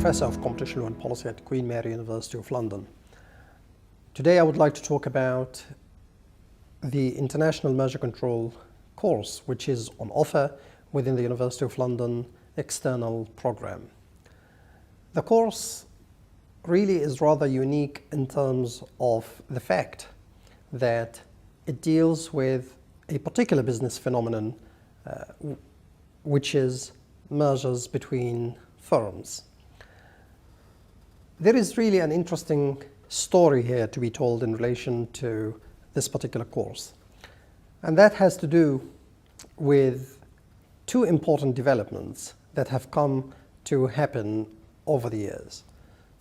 Professor of Competition Law and Policy at Queen Mary University of London. Today I would like to talk about the International Merger Control course, which is on offer within the University of London external program. The course really is rather unique in terms of the fact that it deals with a particular business phenomenon, which is mergers between firms. There is really an interesting story here to be told in relation to this particular course, and that has to do with two important developments that have come to happen over the years.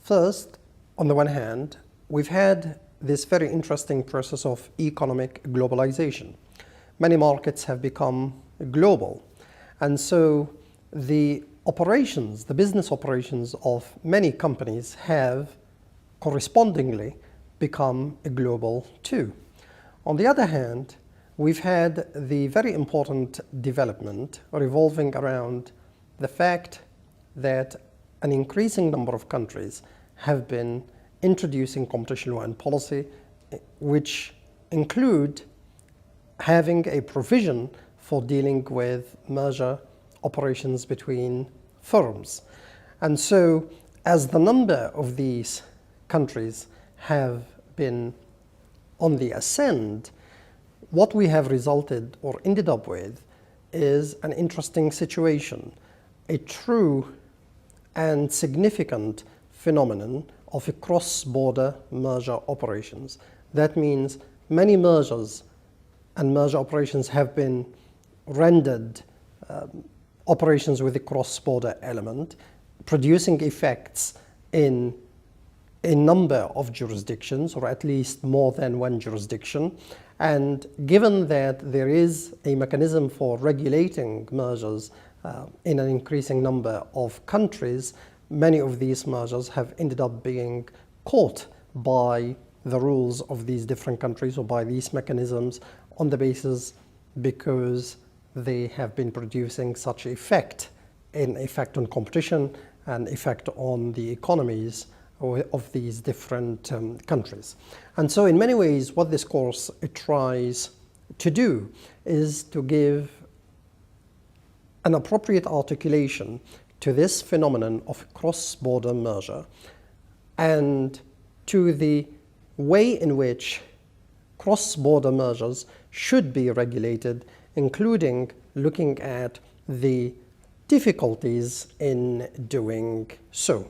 First, on the one hand, we've had this very interesting process of economic globalization. Many markets have become global, and so the business operations of many companies have correspondingly become global too. On the other hand, we've had the very important development revolving around the fact that an increasing number of countries have been introducing competition law and policy, which include having a provision for dealing with merger operations between firms. And so, as the number of these countries have been on the ascend, what we have resulted or ended up with is an interesting situation, a true and significant phenomenon of a cross-border merger operations. That means many mergers and merger operations have been rendered operations with a cross-border element, producing effects in a number of jurisdictions, or at least more than one jurisdiction. And given that there is a mechanism for regulating mergers in an increasing number of countries, many of these mergers have ended up being caught by the rules of these different countries or by these mechanisms on the basis because they have been producing such effect on competition and effect on the economies of these different countries. And so in many ways what this course tries to do is to give an appropriate articulation to this phenomenon of cross-border merger and to the way in which cross-border mergers should be regulated, including looking at the difficulties in doing so.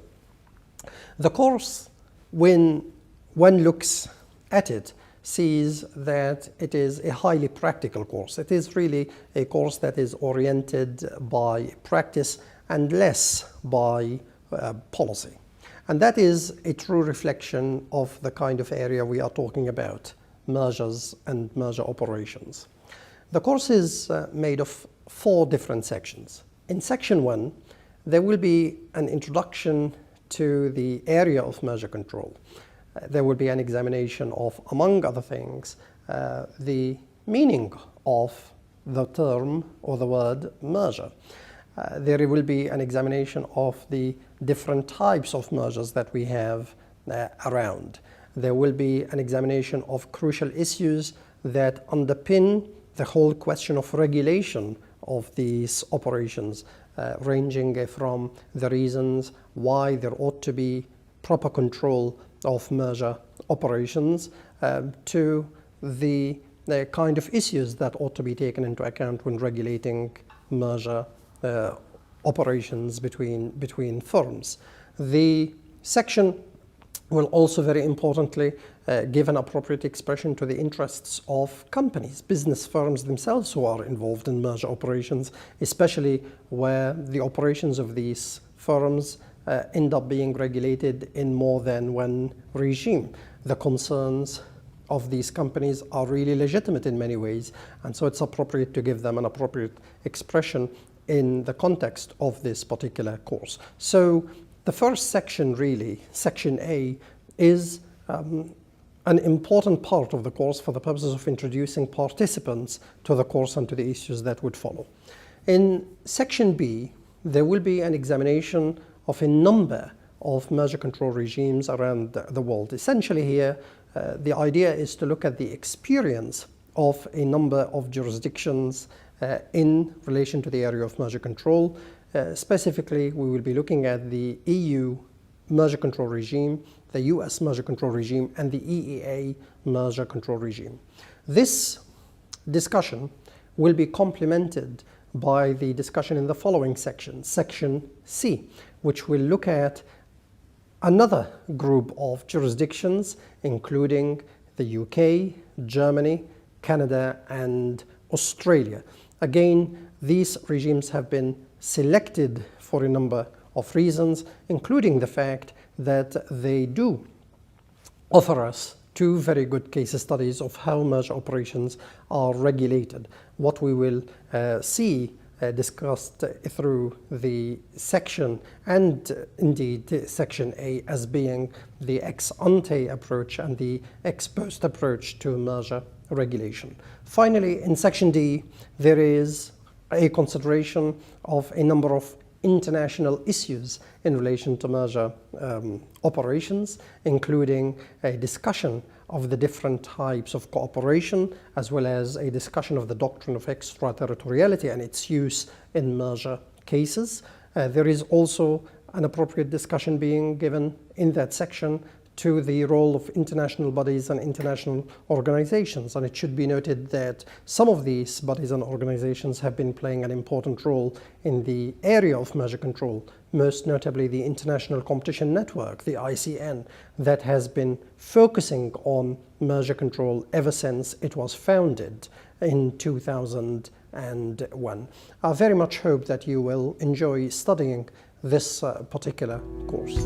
The course, when one looks at it, sees that it is a highly practical course. It is really a course that is oriented by practice and less by policy. And that is a true reflection of the kind of area we are talking about, mergers and merger operations. The course is made of 4 different sections. In section 1, there will be an introduction to the area of merger control. There will be an examination of, among other things, the meaning of the term or the word merger. There will be an examination of the different types of mergers that we have around. There will be an examination of crucial issues that underpin the whole question of regulation of these operations, ranging from the reasons why there ought to be proper control of merger operations to the kind of issues that ought to be taken into account when regulating merger operations between firms. The section will also very importantly give an appropriate expression to the interests of companies, business firms themselves who are involved in merger operations, especially where the operations of these firms end up being regulated in more than one regime. The concerns of these companies are really legitimate in many ways, and so it's appropriate to give them an appropriate expression in the context of this particular course. So the first section, really, section A, is an important part of the course for the purposes of introducing participants to the course and to the issues that would follow. In section B, there will be an examination of a number of merger control regimes around the world. Essentially here, the idea is to look at the experience of a number of jurisdictions in relation to the area of merger control. Specifically, we will be looking at the EU merger control regime, the US merger control regime, and the EEA merger control regime. This discussion will be complemented by the discussion in the following section, Section C, which will look at another group of jurisdictions, including the UK, Germany, Canada, and Australia. Again, these regimes have been selected for a number of reasons, including the fact that they do offer us two very good case studies of how merger operations are regulated. What we will see discussed through the section and indeed section A as being the ex ante approach and the ex post approach to merger regulation. Finally, in section D, there is a consideration of a number of international issues in relation to merger operations, including a discussion of the different types of cooperation, as well as a discussion of the doctrine of extraterritoriality and its use in merger cases. There is also an appropriate discussion being given in that section to the role of international bodies and international organizations. And it should be noted that some of these bodies and organizations have been playing an important role in the area of merger control, most notably the International Competition Network, the ICN, that has been focusing on merger control ever since it was founded in 2001. I very much hope that you will enjoy studying this particular course.